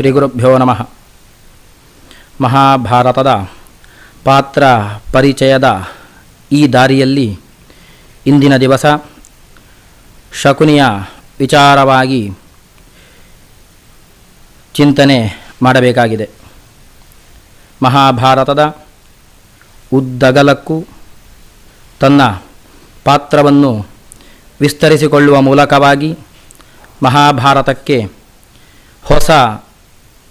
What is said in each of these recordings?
ಶ್ರೀ ಗುರುಭ್ಯೋ ನಮಃ. ಮಹಾಭಾರತದ ಪಾತ್ರ ಪರಿಚಯದ ಈ ದಾರಿಯಲ್ಲಿ ಇಂದಿನ ದಿವಸ ಶಕುನಿಯ ವಿಚಾರವಾಗಿ ಚಿಂತನೆ ಮಾಡಬೇಕಾಗಿದೆ. ಮಹಾಭಾರತದ ಉದ್ದಗಲಕ್ಕೂ ತನ್ನ ಪಾತ್ರವನ್ನು ವಿಸ್ತರಿಸಿಕೊಳ್ಳುವ ಮೂಲಕವಾಗಿ ಮಹಾಭಾರತಕ್ಕೆ ಹೊಸ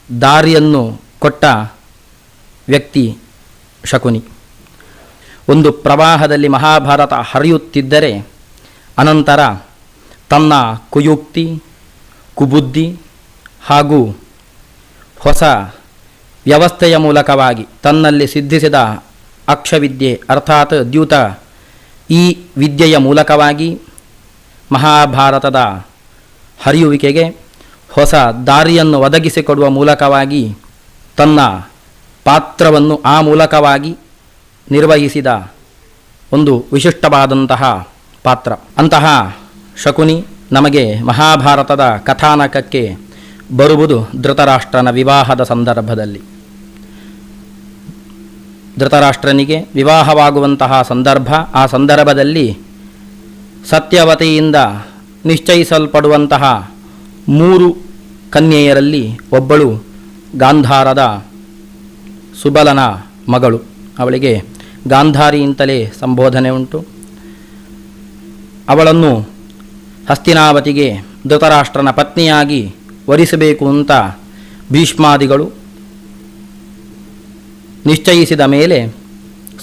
ದಾರಿಯನ್ನು ಕೊಟ್ಟ ವ್ಯಕ್ತಿ ಶಕುನಿ. ಒಂದು ಪ್ರವಾಹದಲ್ಲಿ ಮಹಾಭಾರತ ಹರಿಯುತ್ತಿದ್ದರೆ ಅನಂತರ ತನ್ನ ಕುಯುಕ್ತಿ, ಕುಬುದ್ಧಿ ಹಾಗೂ ಹೊಸ ವ್ಯವಸ್ಥೆಯ ಮೂಲಕವಾಗಿ ತನ್ನಲ್ಲಿ ಸಿದ್ಧಿಸಿದ ಅಕ್ಷವಿದ್ಯೆ ಅರ್ಥಾತ್ ದ್ಯೂತ ಈ ವಿದ್ಯೆಯ ಮೂಲಕವಾಗಿ ಮಹಾಭಾರತದ ಹರಿಯುವಿಕೆಗೆ ಹೊಸ ದಾರಿಯನ್ನು ಒದಗಿಸಿಕೊಡುವ ಮೂಲಕವಾಗಿ ತನ್ನ ಪಾತ್ರವನ್ನು ಆ ಮೂಲಕವಾಗಿ ನಿರ್ವಹಿಸಿದ ಒಂದು ವಿಶಿಷ್ಟವಾದಂತಹ ಪಾತ್ರ. ಅಂತಹ ಶಕುನಿ ನಮಗೆ ಮಹಾಭಾರತದ ಕಥಾನಕಕ್ಕೆ ಬರುವುದು ಧೃತರಾಷ್ಟ್ರನ ವಿವಾಹದ ಸಂದರ್ಭದಲ್ಲಿ. ಧೃತರಾಷ್ಟ್ರನಿಗೆ ವಿವಾಹವಾಗುವಂತಹ ಸಂದರ್ಭ, ಆ ಸಂದರ್ಭದಲ್ಲಿ ಸತ್ಯವತಿಯಿಂದ ನಿಶ್ಚಯಿಸಲ್ಪಡುವಂತಹ 3 ಕನ್ಯೆಯರಲ್ಲಿ ಒಬ್ಬಳು ಗಾಂಧಾರದ ಸುಬಲನ ಮಗಳು. ಅವಳಿಗೆ ಗಾಂಧಾರಿ ಅಂತಲೇ ಸಂಬೋಧನೆ ಉಂಟು. ಅವಳನ್ನು ಹಸ್ತಿನಾವತಿಗೆ ಧೃತರಾಷ್ಟ್ರನ ಪತ್ನಿಯಾಗಿ ವರಿಸಬೇಕು ಅಂತ ಭೀಷ್ಮಾದಿಗಳು ನಿಶ್ಚಯಿಸಿದ ಮೇಲೆ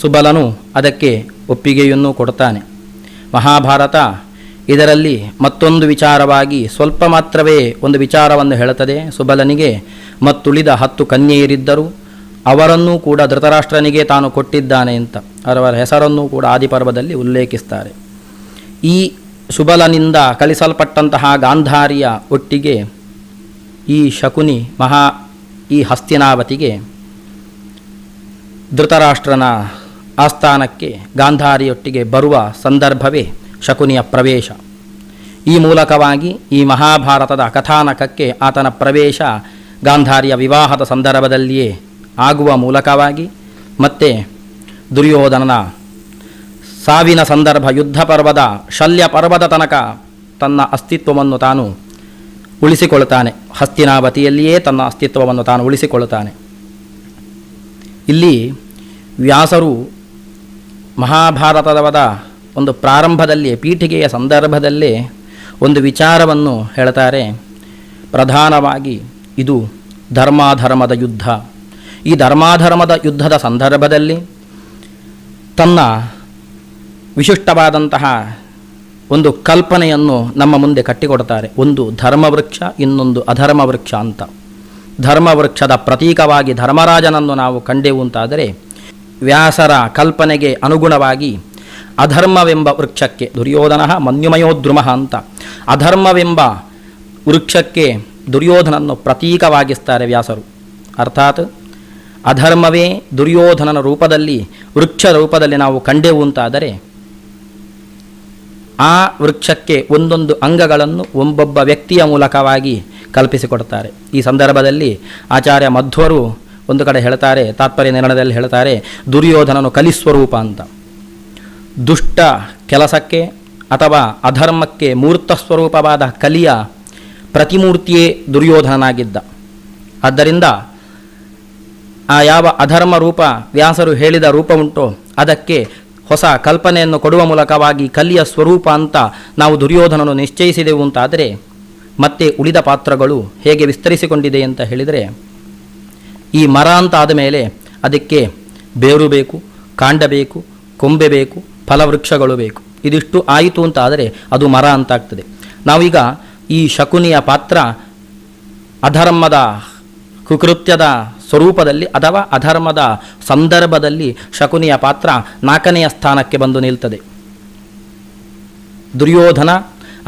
ಸುಬಲನು ಅದಕ್ಕೆ ಒಪ್ಪಿಗೆಯನ್ನು ಕೊಡ್ತಾನೆ. ಮಹಾಭಾರತ ಇದರಲ್ಲಿ ಮತ್ತೊಂದು ವಿಚಾರವಾಗಿ ಸ್ವಲ್ಪ ಮಾತ್ರವೇ ಒಂದು ವಿಚಾರವನ್ನು ಹೇಳುತ್ತದೆ. ಸುಬಲನಿಗೆ ಮತ್ತುಳಿದ 10 ಕನ್ಯೆಯರಿದ್ದರು, ಅವರನ್ನೂ ಕೂಡ ಧೃತರಾಷ್ಟ್ರನಿಗೆ ತಾನು ಕೊಟ್ಟಿದ್ದಾನೆ ಅಂತ ಅವರ ಹೆಸರನ್ನು ಕೂಡ ಆದಿಪರ್ವದಲ್ಲಿ ಉಲ್ಲೇಖಿಸ್ತಾರೆ. ಈ ಸುಬಲನಿಂದ ಕಳಿಸಲ್ಪಟ್ಟಂತಹ ಗಾಂಧಾರಿಯ ಒಟ್ಟಿಗೆ ಈ ಶಕುನಿ ಈ ಹಸ್ತಿನಾವತಿಗೆ ಧೃತರಾಷ್ಟ್ರನ ಆಸ್ಥಾನಕ್ಕೆ ಗಾಂಧಾರಿಯೊಟ್ಟಿಗೆ ಬರುವ ಸಂದರ್ಭವೇ ಶಕುನಿಯ ಪ್ರವೇಶ. ಈ ಮೂಲಕವಾಗಿ ಈ ಮಹಾಭಾರತದ ಕಥಾನಕಕ್ಕೆ ಆತನ ಪ್ರವೇಶ ಗಾಂಧಾರಿಯ ವಿವಾಹದ ಸಂದರ್ಭದಲ್ಲಿಯೇ ಆಗುವ ಮೂಲಕವಾಗಿ ಮತ್ತೆ ದುರ್ಯೋಧನನ ಸಾವಿನ ಸಂದರ್ಭ, ಯುದ್ಧ ಪರ್ವದ ಶಲ್ಯ ಪರ್ವದ ತನಕ ತನ್ನ ಅಸ್ತಿತ್ವವನ್ನು ತಾನು ಉಳಿಸಿಕೊಳ್ಳುತ್ತಾನೆ. ಹಸ್ತಿನಾವತಿಯಲ್ಲಿಯೇ ತನ್ನ ಅಸ್ತಿತ್ವವನ್ನು ತಾನು ಉಳಿಸಿಕೊಳ್ಳುತ್ತಾನೆ. ಇಲ್ಲಿ ವ್ಯಾಸರು ಮಹಾಭಾರತದ ಒಂದು ಪ್ರಾರಂಭದಲ್ಲಿ ಪೀಠಿಕೆಯ ಸಂದರ್ಭದಲ್ಲೇ ಒಂದು ವಿಚಾರವನ್ನು ಹೇಳ್ತಾರೆ. ಪ್ರಧಾನವಾಗಿ ಇದು ಧರ್ಮಾಧರ್ಮದ ಯುದ್ಧ. ಈ ಧರ್ಮಾಧರ್ಮದ ಯುದ್ಧದ ಸಂದರ್ಭದಲ್ಲಿ ತನ್ನ ವಿಶಿಷ್ಟವಾದಂತಹ ಒಂದು ಕಲ್ಪನೆಯನ್ನು ನಮ್ಮ ಮುಂದೆ ಕಟ್ಟಿಕೊಡ್ತಾರೆ. ಒಂದು ಧರ್ಮವೃಕ್ಷ, ಇನ್ನೊಂದು ಅಧರ್ಮ ವೃಕ್ಷ ಅಂತ. ಧರ್ಮವೃಕ್ಷದ ಪ್ರತೀಕವಾಗಿ ಧರ್ಮರಾಜನನ್ನು ನಾವು ಕಂಡೆವು ಅಂತಾದರೆ, ವ್ಯಾಸರ ಕಲ್ಪನೆಗೆ ಅನುಗುಣವಾಗಿ ಅಧರ್ಮವೆಂಬ ವೃಕ್ಷಕ್ಕೆ ದುರ್ಯೋಧನ ಮನ್ಯುಮಯೋದ್ರುಮ ಅಂತ ಅಧರ್ಮವೆಂಬ ವೃಕ್ಷಕ್ಕೆ ದುರ್ಯೋಧನನ್ನು ಪ್ರತೀಕವಾಗಿಸ್ತಾರೆ ವ್ಯಾಸರು. ಅರ್ಥಾತ್ ಅಧರ್ಮವೇ ದುರ್ಯೋಧನನ ರೂಪದಲ್ಲಿ, ವೃಕ್ಷ ರೂಪದಲ್ಲಿ ನಾವು ಕಂಡೆವು ಅಂತಾದರೆ ಆ ವೃಕ್ಷಕ್ಕೆ ಒಂದೊಂದು ಅಂಗಗಳನ್ನು ಒಬ್ಬೊಬ್ಬ ವ್ಯಕ್ತಿಯ ಮೂಲಕವಾಗಿ ಕಲ್ಪಿಸಿಕೊಡ್ತಾರೆ. ಈ ಸಂದರ್ಭದಲ್ಲಿ ಆಚಾರ್ಯ ಮಧ್ವರು ಒಂದು ಕಡೆ ಹೇಳ್ತಾರೆ, ತಾತ್ಪರ್ಯ ನಿರ್ಣಯದಲ್ಲಿ ಹೇಳ್ತಾರೆ, ದುರ್ಯೋಧನನು ಕಲಿಸ್ವರೂಪ ಅಂತ. ದುಷ್ಟ ಕೆಲಸಕ್ಕೆ ಅಥವಾ ಅಧರ್ಮಕ್ಕೆ ಮೂರ್ತ ಸ್ವರೂಪವಾದ ಕಲಿಯ ಪ್ರತಿಮೂರ್ತಿಯೇ ದುರ್ಯೋಧನನಾಗಿದ್ದ. ಆದ್ದರಿಂದ ಆ ಯಾವ ಅಧರ್ಮ ರೂಪ ವ್ಯಾಸರು ಹೇಳಿದ ರೂಪ ಉಂಟೋ ಅದಕ್ಕೆ ಹೊಸ ಕಲ್ಪನೆಯನ್ನು ಕೊಡುವ ಮೂಲಕವಾಗಿ ಕಲಿಯ ಸ್ವರೂಪ ಅಂತ ನಾವು ದುರ್ಯೋಧನನು ನಿಶ್ಚಯಿಸಿದೆವು ಅಂತಾದರೆ, ಮತ್ತೆ ಉಳಿದ ಪಾತ್ರಗಳು ಹೇಗೆ ವಿಸ್ತರಿಸಿಕೊಂಡಿದೆ ಅಂತ ಹೇಳಿದರೆ, ಈ ಮರ ಅಂತ ಆದ ಮೇಲೆ ಅದಕ್ಕೆ ಬೇರು ಬೇಕು, ಕಾಂಡ ಬೇಕು, ಕೊಂಬೆ ಬೇಕು, ಫಲವೃಕ್ಷಗಳು ಬೇಕು. ಇದಿಷ್ಟು ಆಯಿತು ಅಂತ ಆದರೆ ಅದು ಮರ ಅಂತಾಗ್ತದೆ. ನಾವೀಗ ಈ ಶಕುನಿಯ ಪಾತ್ರ ಅಧರ್ಮದ ಕುಕೃತ್ಯದ ಸ್ವರೂಪದಲ್ಲಿ ಅಥವಾ ಅಧರ್ಮದ ಸಂದರ್ಭದಲ್ಲಿ ಶಕುನಿಯ ಪಾತ್ರ 4ನೆಯ ಸ್ಥಾನಕ್ಕೆ ಬಂದು ನಿಲ್ತದೆ. ದುರ್ಯೋಧನ,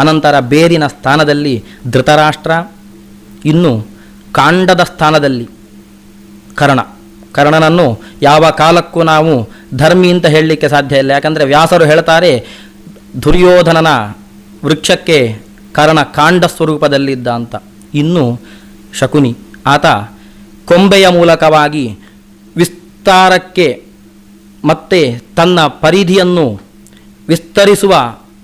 ಅನಂತರ ಬೇರಿನ ಸ್ಥಾನದಲ್ಲಿ ಧೃತರಾಷ್ಟ್ರ, ಇನ್ನು ಕಾಂಡದ ಸ್ಥಾನದಲ್ಲಿ ಕರ್ಣನನ್ನು ಯಾವ ಕಾಲಕ್ಕೂ ನಾವು ಧರ್ಮಿ ಅಂತ ಹೇಳಲಿಕ್ಕೆ ಸಾಧ್ಯ ಇಲ್ಲ. ಯಾಕಂದರೆ ವ್ಯಾಸರು ಹೇಳ್ತಾರೆ, ದುರ್ಯೋಧನನ ವೃಕ್ಷಕ್ಕೆ ಕರ್ಣ ಕಾಂಡ ಸ್ವರೂಪದಲ್ಲಿದ್ದ ಅಂತ. ಇನ್ನು ಶಕುನಿ ಆತ ಕೊಂಬೆಯ ಮೂಲಕವಾಗಿ ವಿಸ್ತಾರಕ್ಕೆ ಮತ್ತು ತನ್ನ ಪರಿಧಿಯನ್ನು ವಿಸ್ತರಿಸುವ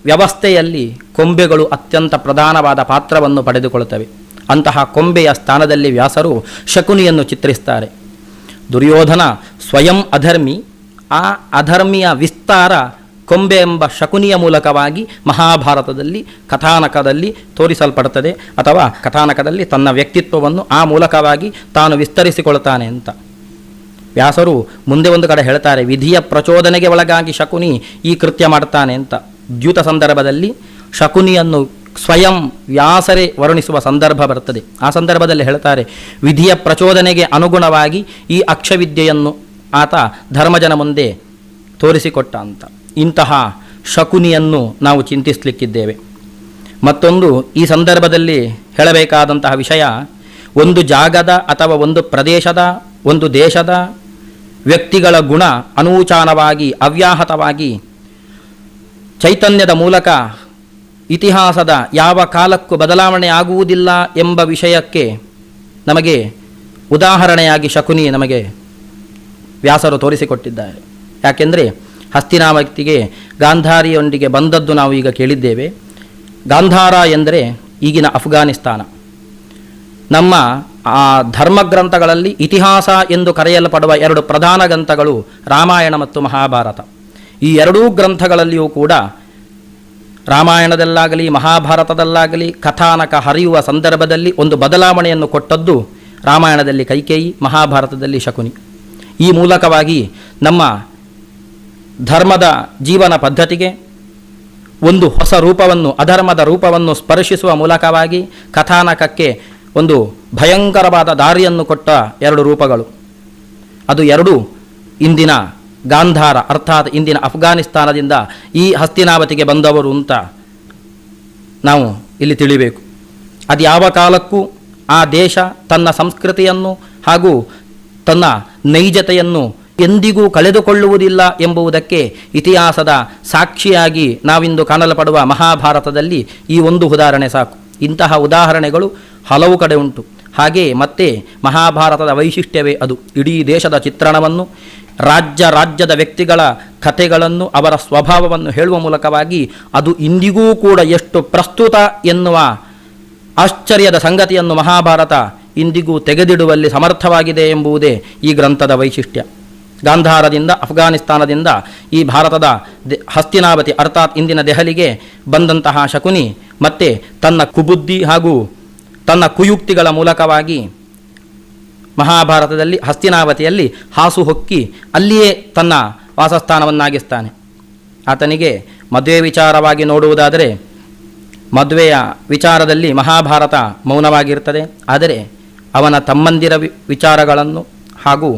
ವ್ಯವಸ್ಥೆಯಲ್ಲಿ ಕೊಂಬೆಗಳು ಅತ್ಯಂತ ಪ್ರಧಾನವಾದ ಪಾತ್ರವನ್ನು ಪಡೆದುಕೊಳ್ಳುತ್ತವೆ. ಅಂತಹ ಕೊಂಬೆಯ ಸ್ಥಾನದಲ್ಲಿ ವ್ಯಾಸರು ಶಕುನಿಯನ್ನು ಚಿತ್ರಿಸ್ತಾರೆ. ದುರ್ಯೋಧನ ಸ್ವಯಂ ಅಧರ್ಮಿ, ಆ ಅಧರ್ಮಿಯ ವಿಸ್ತಾರ ಕೊಂಬೆ ಎಂಬ ಶಕುನಿಯ ಮೂಲಕವಾಗಿ ಮಹಾಭಾರತದಲ್ಲಿ ಕಥಾನಕದಲ್ಲಿ ತೋರಿಸಲ್ಪಡುತ್ತದೆ, ಅಥವಾ ಕಥಾನಕದಲ್ಲಿ ತನ್ನ ವ್ಯಕ್ತಿತ್ವವನ್ನು ಆ ಮೂಲಕವಾಗಿ ತಾನು ವಿಸ್ತರಿಸಿಕೊಳ್ತಾನೆ ಅಂತ. ವ್ಯಾಸರು ಮುಂದೆ ಒಂದು ಕಡೆ ಹೇಳ್ತಾರೆ, ವಿಧಿಯ ಪ್ರಚೋದನೆಗೆ ಒಳಗಾಗಿ ಶಕುನಿ ಈ ಕೃತ್ಯ ಮಾಡ್ತಾನೆ ಅಂತ. ದ್ಯೂತ ಸಂದರ್ಭದಲ್ಲಿ ಶಕುನಿಯನ್ನು ಸ್ವಯಂ ವ್ಯಾಸರೇ ವರ್ಣಿಸುವ ಸಂದರ್ಭ ಬರ್ತದೆ. ಆ ಸಂದರ್ಭದಲ್ಲಿ ಹೇಳ್ತಾರೆ, ವಿಧಿಯ ಪ್ರಚೋದನೆಗೆ ಅನುಗುಣವಾಗಿ ಈ ಅಕ್ಷವಿದ್ಯೆಯನ್ನು ಆತ ಧರ್ಮಜನ ಮುಂದೆ ತೋರಿಸಿಕೊಟ್ಟ ಅಂತ. ಇಂತಹ ಶಕುನಿಯನ್ನು ನಾವು ಚಿಂತಿಸಲಿಕ್ಕಿದ್ದೇವೆ. ಮತ್ತೊಂದು ಈ ಸಂದರ್ಭದಲ್ಲಿ ಹೇಳಬೇಕಾದಂತಹ ವಿಷಯ, ಒಂದು ಜಾಗದ ಅಥವಾ ಒಂದು ಪ್ರದೇಶದ, ಒಂದು ದೇಶದ ವ್ಯಕ್ತಿಗಳ ಗುಣ ಅನೂಚಾನವಾಗಿ ಅವ್ಯಾಹತವಾಗಿ ಚೈತನ್ಯದ ಮೂಲಕ ಇತಿಹಾಸದ ಯಾವ ಕಾಲಕ್ಕೂ ಬದಲಾವಣೆ ಆಗುವುದಿಲ್ಲ ಎಂಬ ವಿಷಯಕ್ಕೆ ನಮಗೆ ಉದಾಹರಣೆಯಾಗಿ ಶಕುನಿ ನಮಗೆ ವ್ಯಾಸರು ತೋರಿಸಿಕೊಟ್ಟಿದ್ದಾರೆ. ಯಾಕೆಂದರೆ ಹಸ್ತಿನಾವತಿಗೆ ಗಾಂಧಾರಿಯೊಂದಿಗೆ ಬಂದದ್ದು ನಾವು ಈಗ ಕೇಳಿದ್ದೇವೆ. ಗಾಂಧಾರ ಎಂದರೆ ಈಗಿನ ಅಫ್ಘಾನಿಸ್ತಾನ. ನಮ್ಮ ಆ ಧರ್ಮಗ್ರಂಥಗಳಲ್ಲಿ ಇತಿಹಾಸ ಎಂದು ಕರೆಯಲ್ಪಡುವ ಎರಡು ಪ್ರಧಾನ ಗ್ರಂಥಗಳು ರಾಮಾಯಣ ಮತ್ತು ಮಹಾಭಾರತ. ಈ ಎರಡೂ ಗ್ರಂಥಗಳಲ್ಲಿಯೂ ಕೂಡ ರಾಮಾಯಣದಲ್ಲಾಗಲಿ ಮಹಾಭಾರತದಲ್ಲಾಗಲಿ ಕಥಾನಕ ಹರಿಯುವ ಸಂದರ್ಭದಲ್ಲಿ ಒಂದು ಬದಲಾವಣೆಯನ್ನು ಕೊಟ್ಟದ್ದು ರಾಮಾಯಣದಲ್ಲಿ ಕೈಕೇಯಿ, ಮಹಾಭಾರತದಲ್ಲಿ ಶಕುನಿ. ಈ ಮೂಲಕವಾಗಿ ನಮ್ಮ ಧರ್ಮದ ಜೀವನ ಪದ್ಧತಿಗೆ ಒಂದು ಹೊಸ ರೂಪವನ್ನು, ಅಧರ್ಮದ ರೂಪವನ್ನು ಸ್ಪರ್ಶಿಸುವ ಮೂಲಕವಾಗಿ ಕಥಾನಕಕ್ಕೆ ಒಂದು ಭಯಂಕರವಾದ ದಾರಿಯನ್ನು ಕೊಟ್ಟ ಎರಡು ರೂಪಗಳು. ಅದು ಎರಡು ಇಂದಿನ ಗಾಂಧಾರ ಅರ್ಥಾತ್ ಇಂದಿನ ಅಫ್ಘಾನಿಸ್ತಾನದಿಂದ ಈ ಹಸ್ತಿನಾವತಿಗೆ ಬಂದವರು ಅಂತ ನಾವು ಇಲ್ಲಿ ತಿಳಿಬೇಕು. ಅದು ಯಾವ ಕಾಲಕ್ಕೂ ಆ ದೇಶ ತನ್ನ ಸಂಸ್ಕೃತಿಯನ್ನು ಹಾಗೂ ತನ್ನ ನೈಜತೆಯನ್ನು ಎಂದಿಗೂ ಕಳೆದುಕೊಳ್ಳುವುದಿಲ್ಲ ಎಂಬುದಕ್ಕೆ ಇತಿಹಾಸದ ಸಾಕ್ಷಿಯಾಗಿ ನಾವಿಂದು ಕಾಣಲ್ಪಡುವ ಮಹಾಭಾರತದಲ್ಲಿ ಈ ಒಂದು ಉದಾಹರಣೆ ಸಾಕು. ಇಂತಹ ಉದಾಹರಣೆಗಳು ಹಲವು ಕಡೆ ಉಂಟು. ಹಾಗೆ ಮತ್ತೆ ಮಹಾಭಾರತದ ವೈಶಿಷ್ಟ್ಯವೇ ಅದು. ಇಡೀ ದೇಶದ ಚಿತ್ರಣವನ್ನು, ರಾಜ್ಯದ ವ್ಯಕ್ತಿಗಳ ಕಥೆಗಳನ್ನು, ಅವರ ಸ್ವಭಾವವನ್ನು ಹೇಳುವ ಮೂಲಕವಾಗಿ ಅದು ಇಂದಿಗೂ ಕೂಡ ಎಷ್ಟು ಪ್ರಸ್ತುತ ಎನ್ನುವ ಆಶ್ಚರ್ಯದ ಸಂಗತಿಯನ್ನು ಮಹಾಭಾರತ ಇಂದಿಗೂ ತೆಗೆದಿಡುವಲ್ಲಿ ಸಮರ್ಥವಾಗಿದೆ ಎಂಬುದೇ ಈ ಗ್ರಂಥದ ವೈಶಿಷ್ಟ್ಯ. ಗಾಂಧಾರದಿಂದ, ಅಫ್ಘಾನಿಸ್ತಾನದಿಂದ ಈ ಭಾರತದ ಹಸ್ತಿನಾವತಿ ಅರ್ಥಾತ್ ಇಂದಿನ ದೆಹಲಿಗೆ ಬಂದಂತಹ ಶಕುನಿ ಮತ್ತೆ ತನ್ನ ಕುಬುದ್ಧಿ ಹಾಗೂ ತನ್ನ ಕುಯುಕ್ತಿಗಳ ಮೂಲಕವಾಗಿ ಮಹಾಭಾರತದಲ್ಲಿ ಹಸ್ತಿನಾವತಿಯಲ್ಲಿ ಹಾಸು ಹೊಕ್ಕಿ ಅಲ್ಲಿಯೇ ತನ್ನ ವಾಸಸ್ಥಾನವನ್ನಾಗಿಸ್ತಾನೆ. ಆತನಿಗೆ ಮದುವೆ ವಿಚಾರವಾಗಿ ನೋಡುವುದಾದರೆ ಮದುವೆಯ ವಿಚಾರದಲ್ಲಿ ಮಹಾಭಾರತ ಮೌನವಾಗಿರ್ತದೆ. ಆದರೆ ಅವನ ತಮ್ಮಂದಿರ ವಿಚಾರಗಳನ್ನು ಹಾಗೂ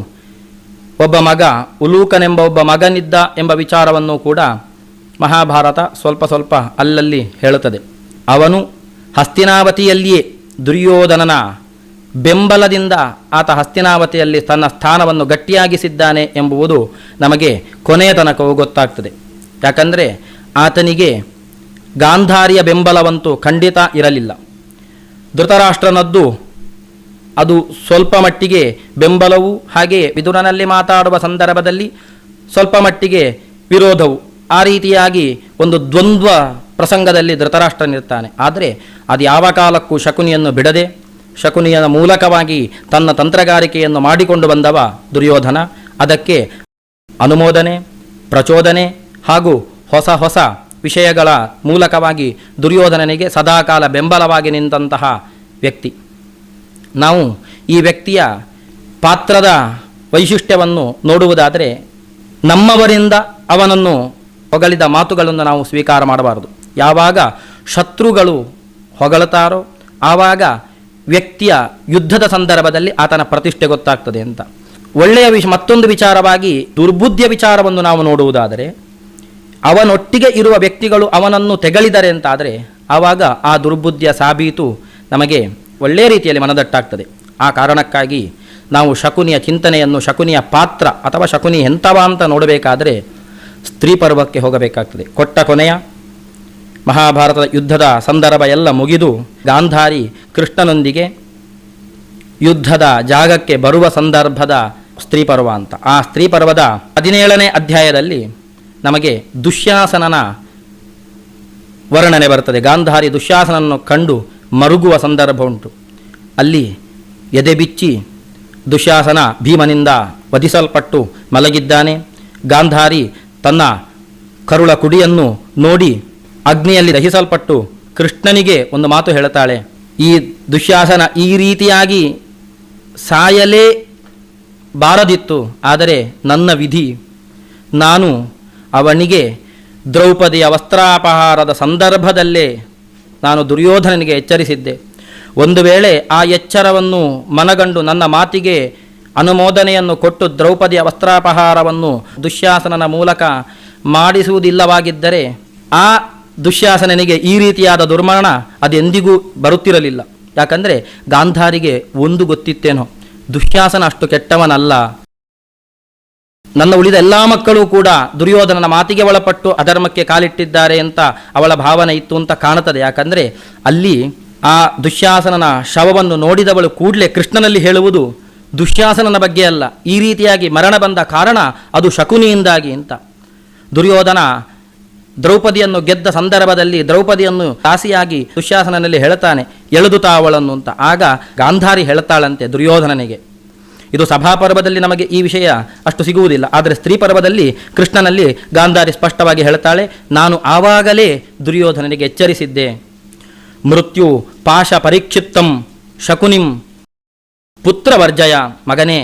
ಒಬ್ಬ ಮಗ ಉಲೂಕನೆಂಬ ಒಬ್ಬ ಮಗನಿದ್ದ ಎಂಬ ವಿಚಾರವನ್ನು ಕೂಡ ಮಹಾಭಾರತ ಸ್ವಲ್ಪ ಅಲ್ಲಲ್ಲಿ ಹೇಳುತ್ತದೆ. ಅವನು ಹಸ್ತಿನಾವತಿಯಲ್ಲಿಯೇ ದುರ್ಯೋಧನನ ಬೆಂಬಲದಿಂದ ಆತ ಹಸ್ತಿನಾವತಿಯಲ್ಲಿ ತನ್ನ ಸ್ಥಾನವನ್ನು ಗಟ್ಟಿಯಾಗಿಸಿದ್ದಾನೆ ಎಂಬುದು ನಮಗೆ ಕೊನೆಯ ತನಕವೂ ಗೊತ್ತಾಗ್ತದೆ. ಯಾಕಂದರೆ ಆತನಿಗೆ ಗಾಂಧಾರಿಯ ಬೆಂಬಲವಂತೂ ಖಂಡಿತ ಇರಲಿಲ್ಲ. ಧೃತರಾಷ್ಟ್ರನದ್ದು ಅದು ಸ್ವಲ್ಪ ಮಟ್ಟಿಗೆ ಬೆಂಬಲವು, ಹಾಗೆಯೇ ವಿದುರನಲ್ಲಿ ಮಾತಾಡುವ ಸಂದರ್ಭದಲ್ಲಿ ಸ್ವಲ್ಪ ಮಟ್ಟಿಗೆ ವಿರೋಧವು, ಆ ರೀತಿಯಾಗಿ ಒಂದು ದ್ವಂದ್ವ ಪ್ರಸಂಗದಲ್ಲಿ ಧೃತರಾಷ್ಟ್ರನಿರ್ತಾನೆ. ಆದರೆ ಅದು ಯಾವ ಕಾಲಕ್ಕೂ ಶಕುನಿಯನ್ನು ಬಿಡದೆ ಶಕುನಿಯ ಮೂಲಕವಾಗಿ ತನ್ನ ತಂತ್ರಗಾರಿಕೆಯನ್ನು ಮಾಡಿಕೊಂಡು ಬಂದವ ದುರ್ಯೋಧನ. ಅದಕ್ಕೆ ಅನುಮೋದನೆ, ಪ್ರಚೋದನೆ ಹಾಗೂ ಹೊಸ ವಿಷಯಗಳ ಮೂಲಕವಾಗಿ ದುರ್ಯೋಧನನಿಗೆ ಸದಾಕಾಲ ಬೆಂಬಲವಾಗಿ ನಿಂತಹ ವ್ಯಕ್ತಿ. ನಾವು ಈ ವ್ಯಕ್ತಿಯ ಪಾತ್ರದ ವೈಶಿಷ್ಟ್ಯವನ್ನು ನೋಡುವುದಾದರೆ ನಮ್ಮವರಿಂದ ಅವನನ್ನು ಹೊಗಳಿದ ಮಾತುಗಳನ್ನು ನಾವು ಸ್ವೀಕಾರ ಮಾಡಬಾರದು. ಯಾವಾಗ ಶತ್ರುಗಳು ಹೊಗಳುತ್ತಾರೋ ಆವಾಗ ವ್ಯಕ್ತಿಯ ಯುದ್ಧದ ಸಂದರ್ಭದಲ್ಲಿ ಆತನ ಪ್ರತಿಷ್ಠೆ ಗೊತ್ತಾಗ್ತದೆ ಅಂತ. ಒಳ್ಳೆಯ ಮತ್ತೊಂದು ವಿಚಾರವಾಗಿ ದುರ್ಬುದ್ಧಿಯ ವಿಚಾರವನ್ನು ನಾವು ನೋಡುವುದಾದರೆ ಅವನೊಟ್ಟಿಗೆ ಇರುವ ವ್ಯಕ್ತಿಗಳು ಅವನನ್ನು ತೆಗಳಿದರೆ ಅಂತಾದರೆ ಆವಾಗ ಆ ದುರ್ಬುದ್ಧಿಯ ಸಾಬೀತು ನಮಗೆ ಒಳ್ಳೆಯ ರೀತಿಯಲ್ಲಿ ಮನದಟ್ಟಾಗ್ತದೆ. ಆ ಕಾರಣಕ್ಕಾಗಿ ನಾವು ಶಕುನಿಯ ಚಿಂತನೆಯನ್ನು, ಶಕುನಿಯ ಪಾತ್ರ ಅಥವಾ ಶಕುನಿ ಎಂಥವ ಅಂತ ನೋಡಬೇಕಾದರೆ ಸ್ತ್ರೀ ಪರ್ವಕ್ಕೆ ಹೋಗಬೇಕಾಗ್ತದೆ. ಕೊಟ್ಟ ಕೊನೆಯ ಮಹಾಭಾರತದ ಯುದ್ಧದ ಸಂದರ್ಭ ಎಲ್ಲ ಮುಗಿದು ಗಾಂಧಾರಿ ಕೃಷ್ಣನೊಂದಿಗೆ ಯುದ್ಧದ ಜಾಗಕ್ಕೆ ಬರುವ ಸಂದರ್ಭದ ಸ್ತ್ರೀ ಪರ್ವ ಅಂತ. ಆ ಸ್ತ್ರೀ ಪರ್ವದ 17ನೇ ಅಧ್ಯಾಯದಲ್ಲಿ ನಮಗೆ ದುಶ್ಯಾಸನನ ವರ್ಣನೆ ಬರ್ತದೆ. ಗಾಂಧಾರಿ ದುಶ್ಯಾಸನನ್ನು ಕಂಡು ಮರುಗುವ ಸಂದರ್ಭ ಉಂಟು. ಅಲ್ಲಿ ಎದೆ ಬಿಚ್ಚಿ ದುಶ್ಯಾಸನ ಭೀಮನಿಂದ ವಧಿಸಲ್ಪಟ್ಟು ಮಲಗಿದ್ದಾನೆ. ಗಾಂಧಾರಿ ತನ್ನ ಕರುಳ ಕುಡಿಯನ್ನು ನೋಡಿ ಅಗ್ನಿಯಲ್ಲಿ ದಹಿಸಲ್ಪಟ್ಟು ಕೃಷ್ಣನಿಗೆ ಒಂದು ಮಾತು ಹೇಳುತ್ತಾಳೆ, ಈ ದುಶ್ಯಾಸನ ಈ ರೀತಿಯಾಗಿ ಸಾಯಲೇ ಬಾರದಿತ್ತು, ಆದರೆ ನನ್ನ ವಿಧಿ, ನಾನು ಅವನಿಗೆ ದ್ರೌಪದಿಯ ವಸ್ತ್ರಾಪಹಾರದ ಸಂದರ್ಭದಲ್ಲೇ ನಾನು ದುರ್ಯೋಧನನಿಗೆ ಎಚ್ಚರಿಸಿದ್ದೆ. ಒಂದು ವೇಳೆ ಆ ಎಚ್ಚರವನ್ನು ಮನಗಂಡು ನನ್ನ ಮಾತಿಗೆ ಅನುಮೋದನೆಯನ್ನು ಕೊಟ್ಟು ದ್ರೌಪದಿಯ ವಸ್ತ್ರಾಪಹಾರವನ್ನು ದುಶ್ಯಾಸನನ ಮೂಲಕ ಮಾಡಿಸುವುದಿಲ್ಲವಾಗಿದ್ದರೆ ಆ ದುಶ್ಯಾಸನನಿಗೆ ಈ ರೀತಿಯಾದ ದುರ್ಮರಣ ಅದೆಂದಿಗೂ ಬರುತ್ತಿರಲಿಲ್ಲ. ಯಾಕಂದರೆ ಗಾಂಧಾರಿಗೆ ಒಂದು ಗೊತ್ತಿತ್ತೇನೋ, ದುಶ್ಯಾಸನ ಅಷ್ಟು ಕೆಟ್ಟವನಲ್ಲ, ನನ್ನ ಉಳಿದ ಎಲ್ಲ ಮಕ್ಕಳು ಕೂಡ ದುರ್ಯೋಧನನ ಮಾತಿಗೆ ಒಳಪಟ್ಟು ಅಧರ್ಮಕ್ಕೆ ಕಾಲಿಟ್ಟಿದ್ದಾರೆ ಅಂತ ಅವಳ ಭಾವನೆ ಇತ್ತು ಅಂತ ಕಾಣುತ್ತದೆ. ಯಾಕಂದರೆ ಅಲ್ಲಿ ಆ ದುಶ್ಯಾಸನನ ಶವವನ್ನು ನೋಡಿದವಳು ಕೂಡಲೇ ಕೃಷ್ಣನಲ್ಲಿ ಹೇಳುವುದು ದುಶ್ಯಾಸನನ ಬಗ್ಗೆ ಅಲ್ಲ, ಈ ರೀತಿಯಾಗಿ ಮರಣ ಬಂದ ಕಾರಣ ಅದು ಶಕುನಿಯಿಂದಾಗಿ ಅಂತ. ದುರ್ಯೋಧನ ದ್ರೌಪದಿಯನ್ನು ಗೆದ್ದ ಸಂದರ್ಭದಲ್ಲಿ ದ್ರೌಪದಿಯನ್ನು ದಾಸಿಯಾಗಿ ದುಶ್ಯಾಸನನಲ್ಲಿ ಹೇಳ್ತಾನೆ, ಎಳೆದು ತಾವಳನ್ನು ಅಂತ. ಆಗ ಗಾಂಧಾರಿ ಹೇಳ್ತಾಳಂತೆ ದುರ್ಯೋಧನನಿಗೆ. ಇದು ಸಭಾಪರ್ವದಲ್ಲಿ ನಮಗೆ ಈ ವಿಷಯ ಅಷ್ಟು ಸಿಗುವುದಿಲ್ಲ, ಆದರೆ ಸ್ತ್ರೀ ಪರ್ವದಲ್ಲಿ ಕೃಷ್ಣನಲ್ಲಿ ಗಾಂಧಾರಿ ಸ್ಪಷ್ಟವಾಗಿ ಹೇಳ್ತಾಳೆ, ನಾನು ಆವಾಗಲೇ ದುರ್ಯೋಧನನಿಗೆ ಎಚ್ಚರಿಸಿದ್ದೆ. ಮೃತ್ಯು ಪಾಶ ಪರೀಕ್ಷಿಪ್ತಂ ಶಕುನಿಂ ಪುತ್ರ ವರ್ಜಯ. ಮಗನೇ,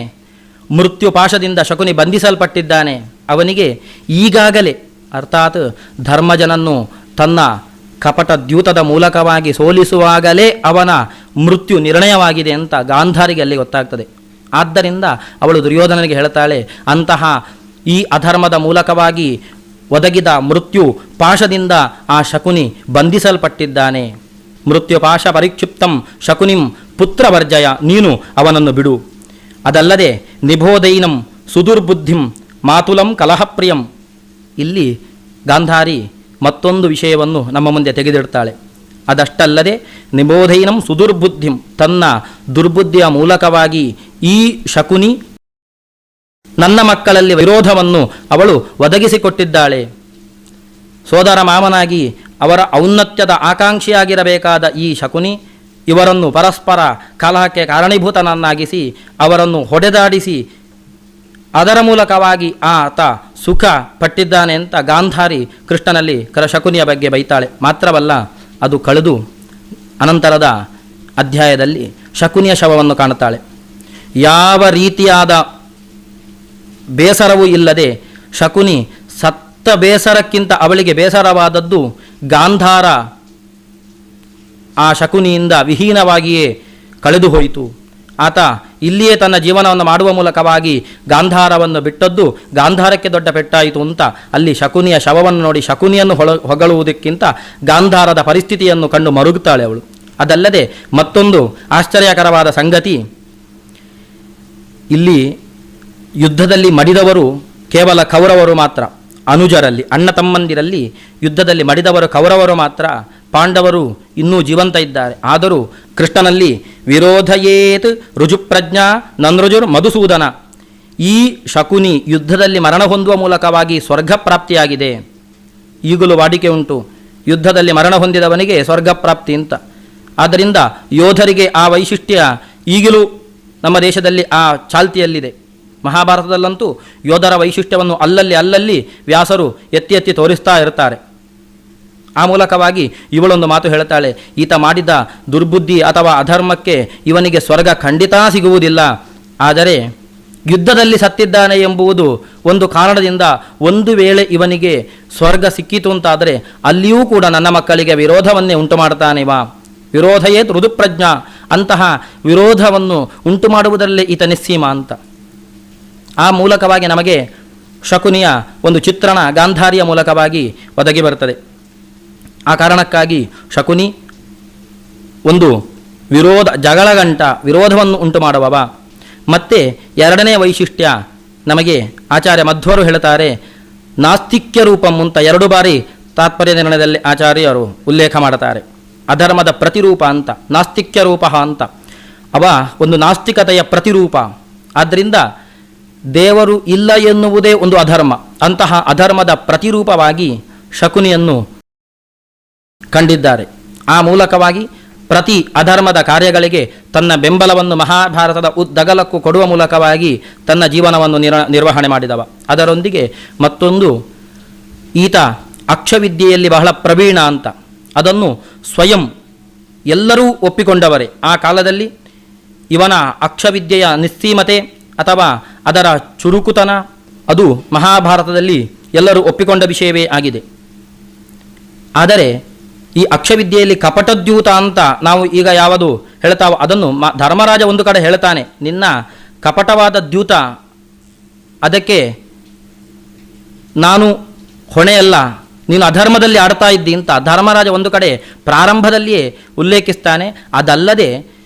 ಮೃತ್ಯು ಪಾಶದಿಂದ ಶಕುನಿ ಬಂಧಿಸಲ್ಪಟ್ಟಿದ್ದಾನೆ. ಅವನಿಗೆ ಈಗಾಗಲೇ ಅರ್ಥಾತ್ ಧರ್ಮಜನನ್ನು ತನ್ನ ಕಪಟ ದ್ಯೂತದ ಮೂಲಕವಾಗಿ ಸೋಲಿಸುವಾಗಲೇ ಅವನ ಮೃತ್ಯು ನಿರ್ಣಯವಾಗಿದೆ ಅಂತ ಗಾಂಧಾರಿಗೆ ಅಲ್ಲಿ ಗೊತ್ತಾಗ್ತದೆ. ಆದ್ದರಿಂದ ಅವಳು ದುರ್ಯೋಧನನಿಗೆ ಹೇಳ್ತಾಳೆ, ಅಂತಹ ಈ ಅಧರ್ಮದ ಮೂಲಕವಾಗಿ ಒದಗಿದ ಮೃತ್ಯು ಪಾಶದಿಂದ ಆ ಶಕುನಿ ಬಂಧಿಸಲ್ಪಟ್ಟಿದ್ದಾನೆ. ಮೃತ್ಯು ಪಾಶ ಪರಿಕ್ಷಿಪ್ತಂ ಶಕುನಿಂ ಪುತ್ರ ವರ್ಜಯ, ನೀನು ಅವನನ್ನು ಬಿಡು. ಅದಲ್ಲದೆ ನಿಬೋಧೈನಂ ಸುದುರ್ಬುದ್ಧಿಂ ಮಾತುಲಂ ಕಲಹಪ್ರಿಯಂ. ಇಲ್ಲಿ ಗಾಂಧಾರಿ ಮತ್ತೊಂದು ವಿಷಯವನ್ನು ನಮ್ಮ ಮುಂದೆ ತೆಗೆದಿಡ್ತಾಳೆ. ಅದಷ್ಟಲ್ಲದೆ ನಿಬೋಧೈನಂ ಸುದುರ್ಬುದ್ಧಿಂ, ತನ್ನ ದುರ್ಬುದ್ಧಿಯ ಮೂಲಕವಾಗಿ ಈ ಶಕುನಿ ನನ್ನ ಮಕ್ಕಳಲ್ಲಿ ವಿರೋಧವನ್ನು ಅವಳು ಒದಗಿಸಿಕೊಟ್ಟಿದ್ದಾಳೆ. ಸೋದರ ಮಾವನಾಗಿ ಅವರ ಔನ್ನತ್ಯದ ಆಕಾಂಕ್ಷಿಯಾಗಿರಬೇಕಾದ ಈ ಶಕುನಿ ಇವರನ್ನು ಪರಸ್ಪರ ಕಲಹಕ್ಕೆ ಕಾರಣೀಭೂತನನ್ನಾಗಿಸಿ ಅವರನ್ನು ಹೊಡೆದಾಡಿಸಿ ಅದರ ಮೂಲಕವಾಗಿ ಆತ ಸುಖ ಪಟ್ಟಿದ್ದಾನೆ ಅಂತ ಗಾಂಧಾರಿ ಕೃಷ್ಣನಲ್ಲಿ ಶಕುನಿಯ ಬಗ್ಗೆ ಬೈತಾಳೆ. ಮಾತ್ರವಲ್ಲ, ಅದು ಕಳೆದು ಅನಂತರದ ಅಧ್ಯಾಯದಲ್ಲಿ ಶಕುನಿಯ ಶವವನ್ನು ಕಾಣುತ್ತಾಳೆ. ಯಾವ ರೀತಿಯಾದ ಬೇಸರವೂ ಇಲ್ಲದೆ ಶಕುನಿ ಸತ್ತ ಬೇಸರಕ್ಕಿಂತ ಅವಳಿಗೆ ಬೇಸರವಾದದ್ದು ಗಾಂಧಾರ ಆ ಶಕುನಿಯಿಂದ ವಿಹೀನವಾಗಿಯೇ ಕಳೆದು ಹೋಯಿತು. ಆತ ಇಲ್ಲಿಯೇ ತನ್ನ ಜೀವನವನ್ನು ಮಾಡುವ ಮೂಲಕವಾಗಿ ಗಾಂಧಾರವನ್ನು ಬಿಟ್ಟದ್ದು ಗಾಂಧಾರಕ್ಕೆ ದೊಡ್ಡ ಪೆಟ್ಟಾಯಿತು ಅಂತ ಅಲ್ಲಿ ಶಕುನಿಯ ಶವವನ್ನು ನೋಡಿ ಶಕುನಿಯನ್ನು ಹೊಗಳುವುದಕ್ಕಿಂತ ಗಾಂಧಾರದ ಪರಿಸ್ಥಿತಿಯನ್ನು ಕಂಡು ಮರುಗುತ್ತಾಳೆ ಅವಳು. ಅದಲ್ಲದೆ ಮತ್ತೊಂದು ಆಶ್ಚರ್ಯಕರವಾದ ಸಂಗತಿ, ಇಲ್ಲಿ ಯುದ್ಧದಲ್ಲಿ ಮಡಿದವರು ಕೇವಲ ಕೌರವರು ಮಾತ್ರ. ಅನುಜರಲ್ಲಿ ಅಣ್ಣ ತಮ್ಮಂದಿರಲ್ಲಿ ಯುದ್ಧದಲ್ಲಿ ಮಡಿದವರು ಕೌರವರು ಮಾತ್ರ. ಪಾಂಡವರು ಇನ್ನೂ ಜೀವಂತ ಇದ್ದಾರೆ. ಆದರೂ ಕೃಷ್ಣನಲ್ಲಿ ವಿರೋಧಯೇತ್ ರುಜುಪ್ರಜ್ಞಾ ನನ್ರುಜುರ್ ಮಧುಸೂದನ, ಈ ಶಕುನಿ ಯುದ್ಧದಲ್ಲಿ ಮರಣ ಹೊಂದುವ ಮೂಲಕವಾಗಿ ಸ್ವರ್ಗ ಪ್ರಾಪ್ತಿಯಾಗಿದೆ. ಈಗಲೂ ವಾಡಿಕೆ ಉಂಟು, ಯುದ್ಧದಲ್ಲಿ ಮರಣ ಹೊಂದಿದವನಿಗೆ ಸ್ವರ್ಗ ಪ್ರಾಪ್ತಿ ಅಂತ. ಆದ್ದರಿಂದ ಯೋಧರಿಗೆ ಆ ವೈಶಿಷ್ಟ್ಯ ಈಗಲೂ ನಮ್ಮ ದೇಶದಲ್ಲಿ ಆ ಚಾಲ್ತಿಯಲ್ಲಿದೆ. ಮಹಾಭಾರತದಲ್ಲಂತೂ ಯೋಧರ ವೈಶಿಷ್ಟ್ಯವನ್ನು ಅಲ್ಲಲ್ಲಿ ವ್ಯಾಸರು ಎತ್ತಿ ಎತ್ತಿ ತೋರಿಸ್ತಾ ಇರ್ತಾರೆ. ಆ ಮೂಲಕವಾಗಿ ಇವಳೊಂದು ಮಾತು ಹೇಳ್ತಾಳೆ, ಈತ ಮಾಡಿದ ದುರ್ಬುದ್ಧಿ ಅಥವಾ ಅಧರ್ಮಕ್ಕೆ ಇವನಿಗೆ ಸ್ವರ್ಗ ಖಂಡಿತ ಸಿಗುವುದಿಲ್ಲ. ಆದರೆ ಯುದ್ಧದಲ್ಲಿ ಸತ್ತಿದ್ದಾನೆ ಎಂಬುದು ಒಂದು ಕಾರಣದಿಂದ ಒಂದು ವೇಳೆ ಇವನಿಗೆ ಸ್ವರ್ಗ ಸಿಕ್ಕಿತು ಅಂತಾದರೆ ಅಲ್ಲಿಯೂ ಕೂಡ ನನ್ನ ಮಕ್ಕಳಿಗೆ ವಿರೋಧವನ್ನೇ ಉಂಟು ಮಾಡ್ತಾನೆವಾ. ವಿರೋಧಯೇ ಋದುಪ್ರಜ್ಞಾ, ಅಂತಹ ವಿರೋಧವನ್ನು ಉಂಟು ಮಾಡುವುದರಲ್ಲೇ ಈತ ನಿಸ್ಸೀಮ ಅಂತ. ಆ ಮೂಲಕವಾಗಿ ನಮಗೆ ಶಕುನಿಯ ಒಂದು ಚಿತ್ರಣ ಗಾಂಧಾರಿಯ ಮೂಲಕವಾಗಿ ಒದಗಿ ಬರ್ತದೆ. ಆ ಕಾರಣಕ್ಕಾಗಿ ಶಕುನಿ ಒಂದು ಜಗಳಗಂಟ ವಿರೋಧವನ್ನು ಉಂಟು ಮಾಡುವವ. ಮತ್ತೆ ಎರಡನೇ ವೈಶಿಷ್ಟ್ಯ ನಮಗೆ ಆಚಾರ್ಯ ಮಧ್ವರು ಹೇಳ್ತಾರೆ, ನಾಸ್ತಿಕ್ಯ ರೂಪಂ ಅಂತ 2 ಬಾರಿ ತಾತ್ಪರ್ಯ ನಿರ್ಣಯದಲ್ಲಿ ಆಚಾರ್ಯರು ಉಲ್ಲೇಖ ಮಾಡುತ್ತಾರೆ. ಅಧರ್ಮದ ಪ್ರತಿರೂಪ ಅಂತ, ನಾಸ್ತಿಕ್ಯ ರೂಪ ಅಂತ. ಅವ ಒಂದು ನಾಸ್ತಿಕತೆಯ ಪ್ರತಿರೂಪ. ಆದ್ದರಿಂದ ದೇವರು ಇಲ್ಲ ಎನ್ನುವುದೇ ಒಂದು ಅಧರ್ಮ. ಅಂತಹ ಅಧರ್ಮದ ಪ್ರತಿರೂಪವಾಗಿ ಶಕುನಿಯನ್ನು ಕಂಡಿದ್ದಾರೆ. ಆ ಮೂಲಕವಾಗಿ ಪ್ರತಿ ಅಧರ್ಮದ ಕಾರ್ಯಗಳಿಗೆ ತನ್ನ ಬೆಂಬಲವನ್ನು ಮಹಾಭಾರತದ ಉದ್ದಗಲಕ್ಕೂ ಕೊಡುವ ಮೂಲಕವಾಗಿ ತನ್ನ ಜೀವನವನ್ನು ನಿರ್ವಹಣೆ ಮಾಡಿದವ. ಅದರೊಂದಿಗೆ ಮತ್ತೊಂದು, ಈತ ಅಕ್ಷವಿದ್ಯೆಯಲ್ಲಿ ಬಹಳ ಪ್ರವೀಣ ಅಂತ, ಅದನ್ನು ಸ್ವಯಂ ಎಲ್ಲರೂ ಒಪ್ಪಿಕೊಂಡವರೇ. ಆ ಕಾಲದಲ್ಲಿ ಇವನ ಅಕ್ಷವಿದ್ಯೆಯ ನಿಸ್ಸೀಮತೆ ಅಥವಾ ಅದರ ಚುರುಕುತನ ಅದು ಮಹಾಭಾರತದಲ್ಲಿ ಎಲ್ಲರೂ ಒಪ್ಪಿಕೊಂಡ ವಿಷಯವೇ ಆಗಿದೆ. ಆದರೆ ಈ ಅಕ್ಷವಿದ್ಯೆಯಲ್ಲಿ ಕಪಟದ್ಯೂತ ಅಂತ ನಾವು ಈಗ ಯಾವುದು ಹೇಳ್ತಾವೋ ಅದನ್ನು ಧರ್ಮರಾಜ ಒಂದು ಕಡೆ ಹೇಳ್ತಾನೆ, ನಿನ್ನ ಕಪಟವಾದ ದ್ಯೂತ ಅದಕ್ಕೆ ನಾನು ಹೊಣೆಯಲ್ಲ, ನೀನು ಅಧರ್ಮದಲ್ಲಿ ಆಡ್ತಾ ಇದ್ದಿ ಅಂತ ಧರ್ಮರಾಜ ಒಂದು ಕಡೆ ಪ್ರಾರಂಭದಲ್ಲಿಯೇ ಉಲ್ಲೇಖಿಸ್ತಾನೆ. ಅದಲ್ಲದೆ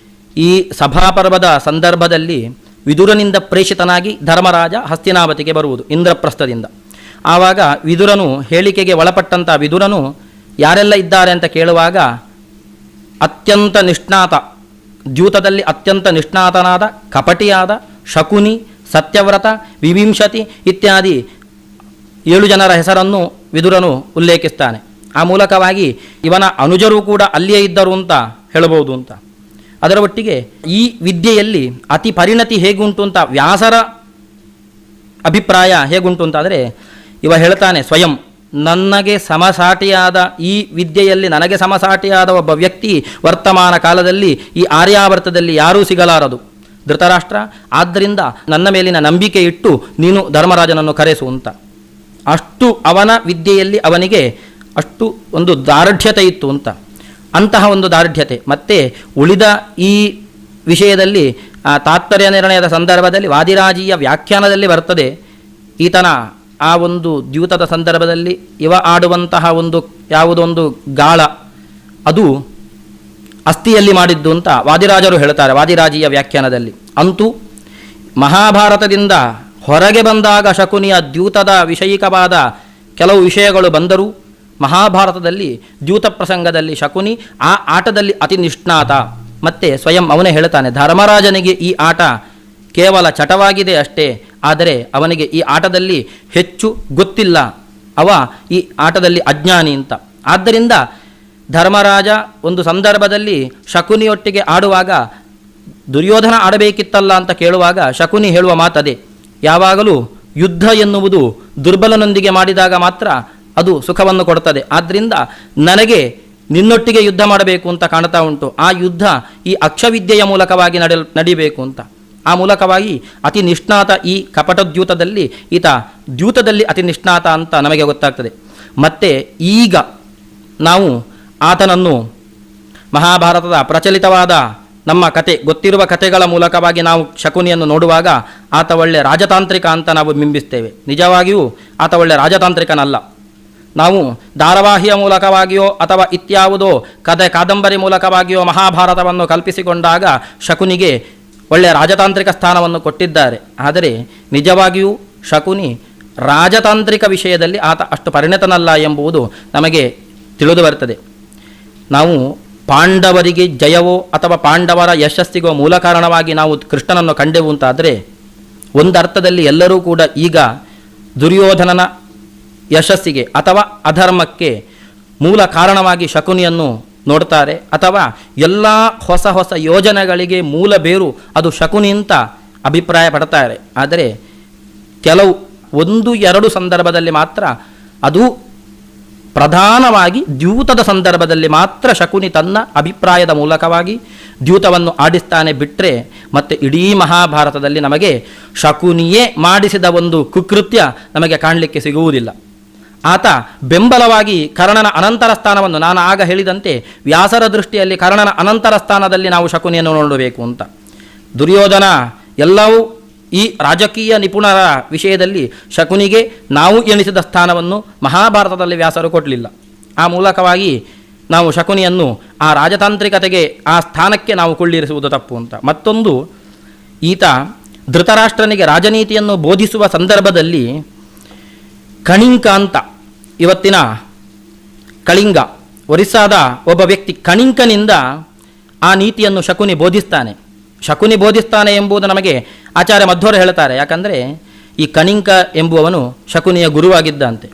ಈ ಸಭಾಪರ್ವದ ಸಂದರ್ಭದಲ್ಲಿ ವಿದುರನಿಂದ ಪ್ರೇಷಿತನಾಗಿ ಧರ್ಮರಾಜ ಹಸ್ತಿನಾವತಿಗೆ ಬರುವುದು ಇಂದ್ರಪ್ರಸ್ಥದಿಂದ. ಆವಾಗ ವಿದುರನು ಹೇಳಿಕೆಗೆ ಒಳಪಟ್ಟಂಥ ವಿದುರನು ಯಾರೆಲ್ಲ ಇದ್ದಾರೆ ಅಂತ ಕೇಳುವಾಗ ಅತ್ಯಂತ ನಿಷ್ಣಾತ, ದ್ಯೂತದಲ್ಲಿ ಅತ್ಯಂತ ನಿಷ್ಣಾತನಾದ ಕಪಟಿಯಾದ ಶಕುನಿ, ಸತ್ಯವ್ರತ, ವಿವಿಂಶತಿ ಇತ್ಯಾದಿ 7 ಜನರ ಹೆಸರನ್ನು ವಿದುರನು ಉಲ್ಲೇಖಿಸ್ತಾನೆ. ಆ ಮೂಲಕವಾಗಿ ಇವನ ಅನುಜರು ಕೂಡ ಅಲ್ಲಿಯೇ ಇದ್ದರು ಅಂತ ಹೇಳಬಹುದು ಅಂತ. ಅದರ ಒಟ್ಟಿಗೆ ಈ ವಿದ್ಯೆಯಲ್ಲಿ ಅತಿ ಪರಿಣತಿ ಹೇಗುಂಟು ಅಂತ ವ್ಯಾಸರ ಅಭಿಪ್ರಾಯ ಹೇಗುಂಟು ಅಂತಾದರೆ ಇವ ಹೇಳ್ತಾನೆ, ಸ್ವಯಂ ನನಗೆ ಸಮಸಾಟಿಯಾದ ಈ ವಿದ್ಯೆಯಲ್ಲಿ ನನಗೆ ಸಮಸಾಟಿಯಾದ ಒಬ್ಬ ವ್ಯಕ್ತಿ ವರ್ತಮಾನ ಕಾಲದಲ್ಲಿ ಈ ಆರ್ಯಾವರ್ತದಲ್ಲಿ ಯಾರೂ ಸಿಗಲಾರದು ಧೃತರಾಷ್ಟ್ರ. ಆದ್ದರಿಂದ ನನ್ನ ಮೇಲಿನ ನಂಬಿಕೆ ಇಟ್ಟು ನೀನು ಧರ್ಮರಾಜನನ್ನು ಕರೆಸು ಅಂತ. ಅಷ್ಟು ಅವನ ವಿದ್ಯೆಯಲ್ಲಿ ಅವನಿಗೆ ಅಷ್ಟು ಒಂದು ದಾರ್ಢ್ಯತೆ ಇತ್ತು ಅಂತ. ಅಂತಹ ಒಂದು ದಾರ್ಢ್ಯತೆ ಮತ್ತು ಉಳಿದ ಈ ವಿಷಯದಲ್ಲಿ ತಾತ್ಪರ್ಯ ನಿರ್ಣಯದ ಸಂದರ್ಭದಲ್ಲಿ ವಾದಿರಾಜೀಯ ವ್ಯಾಖ್ಯಾನದಲ್ಲಿ ಬರ್ತದೆ, ಈತನ ಆ ಒಂದು ದ್ಯೂತದ ಸಂದರ್ಭದಲ್ಲಿ ಇವ ಆಡುವಂತಹ ಒಂದು ಯಾವುದೊಂದು ಗಾಳ ಅದು ಅಸ್ಥಿಯಲ್ಲಿ ಮಾಡಿದ್ದು ಅಂತ ವಾದಿರಾಜರು ಹೇಳ್ತಾರೆ ವಾದಿರಾಜೀಯ ವ್ಯಾಖ್ಯಾನದಲ್ಲಿ. ಅಂತೂ ಮಹಾಭಾರತದಿಂದ ಹೊರಗೆ ಬಂದಾಗ ಶಕುನಿಯ ದ್ಯೂತದ ವಿಷಯಿಕವಾದ ಕೆಲವು ವಿಷಯಗಳು ಬಂದರೂ ಮಹಾಭಾರತದಲ್ಲಿ ದ್ಯೂತ ಪ್ರಸಂಗದಲ್ಲಿ ಶಕುನಿ ಆ ಆಟದಲ್ಲಿ ಅತಿ ನಿಷ್ಣಾತ. ಮತ್ತು ಸ್ವಯಂ ಅವನೇ ಹೇಳ್ತಾನೆ, ಧರ್ಮರಾಜನಿಗೆ ಈ ಆಟ ಕೇವಲ ಚಟವಾಗಿದೆ ಅಷ್ಟೇ, ಆದರೆ ಅವನಿಗೆ ಈ ಆಟದಲ್ಲಿ ಹೆಚ್ಚು ಗೊತ್ತಿಲ್ಲ, ಅವ ಈ ಆಟದಲ್ಲಿ ಅಜ್ಞಾನಿ ಅಂತ. ಆದ್ದರಿಂದ ಧರ್ಮರಾಜ ಒಂದು ಸಂದರ್ಭದಲ್ಲಿ ಶಕುನಿಯೊಟ್ಟಿಗೆ ಆಡುವಾಗ ದುರ್ಯೋಧನ ಆಡಬೇಕಿತ್ತಲ್ಲ ಅಂತ ಕೇಳುವಾಗ ಶಕುನಿ ಹೇಳುವ ಮಾತದೇ, ಯಾವಾಗಲೂ ಯುದ್ಧ ಎನ್ನುವುದು ದುರ್ಬಲನೊಂದಿಗೆ ಮಾಡಿದಾಗ ಮಾತ್ರ ಅದು ಸುಖವನ್ನು ಕೊಡುತ್ತದೆ. ಆದ್ದರಿಂದ ನನಗೆ ನಿನ್ನೊಟ್ಟಿಗೆ ಯುದ್ಧ ಮಾಡಬೇಕು ಅಂತ ಕಾಣ್ತಾ ಉಂಟು. ಆ ಯುದ್ಧ ಈ ಅಕ್ಷವಿದ್ಯೆಯ ಮೂಲಕವಾಗಿ ನಡಿಬೇಕು ಅಂತ. ಆ ಮೂಲಕವಾಗಿ ಅತಿ ನಿಷ್ಣಾತ ಈ ಕಪಟದ್ಯೂತದಲ್ಲಿ ಈತ ದ್ಯೂತದಲ್ಲಿ ಅತಿ ನಿಷ್ಣಾತ ಅಂತ ನಮಗೆ ಗೊತ್ತಾಗ್ತದೆ. ಮತ್ತು ಈಗ ನಾವು ಆತನನ್ನು ಮಹಾಭಾರತದ ಪ್ರಚಲಿತವಾದ ನಮ್ಮ ಕತೆ ಗೊತ್ತಿರುವ ಕಥೆಗಳ ಮೂಲಕವಾಗಿ ನಾವು ಶಕುನಿಯನ್ನು ನೋಡುವಾಗ ಆತ ಒಳ್ಳೆ ರಾಜತಾಂತ್ರಿಕ ಅಂತ ನಾವು ಬಿಂಬಿಸ್ತೇವೆ. ನಿಜವಾಗಿಯೂ ಆತ ಒಳ್ಳೆ ರಾಜತಾಂತ್ರಿಕನಲ್ಲ. ನಾವು ಧಾರಾವಾಹಿಯ ಮೂಲಕವಾಗಿಯೋ ಅಥವಾ ಇತ್ಯಾವುದೋ ಕಾದಂಬರಿ ಮೂಲಕವಾಗಿಯೋ ಮಹಾಭಾರತವನ್ನು ಕಲ್ಪಿಸಿಕೊಂಡಾಗ ಶಕುನಿಗೆ ಒಳ್ಳೆಯ ರಾಜತಾಂತ್ರಿಕ ಸ್ಥಾನವನ್ನು ಕೊಟ್ಟಿದ್ದಾರೆ. ಆದರೆ ನಿಜವಾಗಿಯೂ ಶಕುನಿ ರಾಜತಾಂತ್ರಿಕ ವಿಷಯದಲ್ಲಿ ಆತ ಅಷ್ಟು ಪರಿಣತನಲ್ಲ ಎಂಬುದು ನಮಗೆ ತಿಳಿದು ಬರ್ತದೆ. ನಾವು ಪಾಂಡವರಿಗೆ ಜಯವೋ ಅಥವಾ ಪಾಂಡವರ ಯಶಸ್ಸಿಗೋ ಮೂಲ ಕಾರಣವಾಗಿ ನಾವು ಕೃಷ್ಣನನ್ನು ಕಂಡೆವು ಅಂತಾದರೆ ಒಂದರ್ಥದಲ್ಲಿ ಎಲ್ಲರೂ ಕೂಡ ಈಗ ದುರ್ಯೋಧನನ ಯಶಸ್ಸಿಗೆ ಅಥವಾ ಅಧರ್ಮಕ್ಕೆ ಮೂಲ ಕಾರಣವಾಗಿ ಶಕುನಿಯನ್ನು ನೋಡ್ತಾರೆ. ಅಥವಾ ಎಲ್ಲ ಹೊಸ ಹೊಸ ಯೋಜನೆಗಳಿಗೆ ಮೂಲ ಬೇರು ಅದು ಶಕುನಿ ಅಂತ ಅಭಿಪ್ರಾಯ ಪಡ್ತಾರೆ. ಆದರೆ ಕೆಲವು 1-2 ಸಂದರ್ಭದಲ್ಲಿ ಮಾತ್ರ, ಅದು ಪ್ರಧಾನವಾಗಿ ದ್ಯೂತದ ಸಂದರ್ಭದಲ್ಲಿ ಮಾತ್ರ ಶಕುನಿ ತನ್ನ ಅಭಿಪ್ರಾಯದ ಮೂಲಕವಾಗಿ ದ್ಯೂತವನ್ನು ಆಡಿಸ್ತಾನೆ. ಬಿಟ್ಟರೆ ಮತ್ತು ಇಡೀ ಮಹಾಭಾರತದಲ್ಲಿ ನಮಗೆ ಶಕುನಿಯೇ ಮಾಡಿಸಿದ ಒಂದು ಕುಕೃತ್ಯ ನಮಗೆ ಕಾಣಲಿಕ್ಕೆ ಸಿಗುವುದಿಲ್ಲ. ಆತ ಬೆಂಬಲವಾಗಿ ಕರ್ಣನ ಅನಂತರ ಸ್ಥಾನವನ್ನು, ನಾನು ಆಗ ಹೇಳಿದಂತೆ ವ್ಯಾಸರ ದೃಷ್ಟಿಯಲ್ಲಿ ಕರ್ಣನ ಅನಂತರ ಸ್ಥಾನದಲ್ಲಿ ನಾವು ಶಕುನಿಯನ್ನು ನೋಡಬೇಕು ಅಂತ. ದುರ್ಯೋಧನ ಎಲ್ಲವೂ ಈ ರಾಜಕೀಯ ನಿಪುಣರ ವಿಷಯದಲ್ಲಿ ಶಕುನಿಗೆ ನಾವು ಎಣಿಸಿದ ಸ್ಥಾನವನ್ನು ಮಹಾಭಾರತದಲ್ಲಿ ವ್ಯಾಸರು ಕೊಡಲಿಲ್ಲ. ಆ ಮೂಲಕವಾಗಿ ನಾವು ಶಕುನಿಯನ್ನು ಆ ರಾಜತಾಂತ್ರಿಕತೆಗೆ ಆ ಸ್ಥಾನಕ್ಕೆ ನಾವು ಕೊಳ್ಳಿರಿಸುವುದು ತಪ್ಪು ಅಂತ. ಮತ್ತೊಂದು, ಈತ ಧೃತರಾಷ್ಟ್ರನಿಗೆ ರಾಜನೀತಿಯನ್ನು ಬೋಧಿಸುವ ಸಂದರ್ಭದಲ್ಲಿ ಕಣಿಂಕ ಅಂತ, ಇವತ್ತಿನ ಕಳಿಂಗ ಒರಿಸ್ಸಾದ ಒಬ್ಬ ವ್ಯಕ್ತಿ ಕಣಿಂಕನಿಂದ ಆ ನೀತಿಯನ್ನು ಶಕುನಿ ಬೋಧಿಸ್ತಾನೆ. ಶಕುನಿ ಬೋಧಿಸ್ತಾನೆ ಎಂಬುದು ನಮಗೆ ಆಚಾರ್ಯ ಮಧ್ವರು ಹೇಳ್ತಾರೆ. ಯಾಕಂದರೆ ಈ ಕಣಿಂಕ ಎಂಬುವವನು ಶಕುನಿಯ ಗುರುವಾಗಿದ್ದಂತೆ.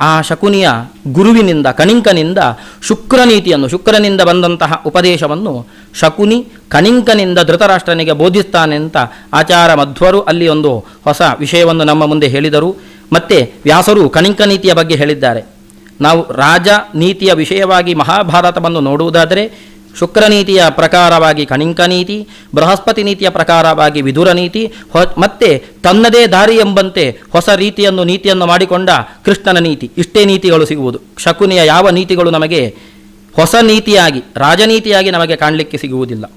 ಆ ಶಕುನಿಯ ಗುರುವಿನಿಂದ, ಕಣಿಂಕನಿಂದ ಶುಕ್ರನಿಂದ ಬಂದಂತಹ ಉಪದೇಶವನ್ನು ಶಕುನಿ ಕಣಿಂಕನಿಂದ ಧೃತರಾಷ್ಟ್ರನಿಗೆ ಬೋಧಿಸ್ತಾನೆ ಅಂತ ಆಚಾರ್ಯ ಮಧ್ವರು ಅಲ್ಲಿ ಒಂದು ಹೊಸ ವಿಷಯವನ್ನು ನಮ್ಮ ಮುಂದೆ ಹೇಳಿದರು. ಮತ್ತು ವ್ಯಾಸರು ಕಣಿಂಕ ನೀತಿಯ ಬಗ್ಗೆ ಹೇಳಿದ್ದಾರೆ. ನಾವು ರಾಜ ನೀತಿಯ ವಿಷಯವಾಗಿ ಮಹಾಭಾರತವನ್ನು ನೋಡುವುದಾದರೆ ಶುಕ್ರನೀತಿಯ ಪ್ರಕಾರವಾಗಿ ಕಣಿಂಕ ನೀತಿ, ಬೃಹಸ್ಪತಿ ನೀತಿಯ ಪ್ರಕಾರವಾಗಿ ವಿದುರ ನೀತಿ, ಮತ್ತೆ ತನ್ನದೇ ದಾರಿ ಎಂಬಂತೆ ಹೊಸ ನೀತಿಯನ್ನು ಮಾಡಿಕೊಂಡ ಕೃಷ್ಣನ ನೀತಿ, ಇಷ್ಟೇ ನೀತಿಗಳು ಸಿಗುವುದು. ಶಕುನಿಯ ಯಾವ ನೀತಿಗಳು ನಮಗೆ ಹೊಸ ನೀತಿಯಾಗಿ, ರಾಜನೀತಿಯಾಗಿ ನಮಗೆ ಕಾಣಲಿಕ್ಕೆ ಸಿಗುವುದಿಲ್ಲ.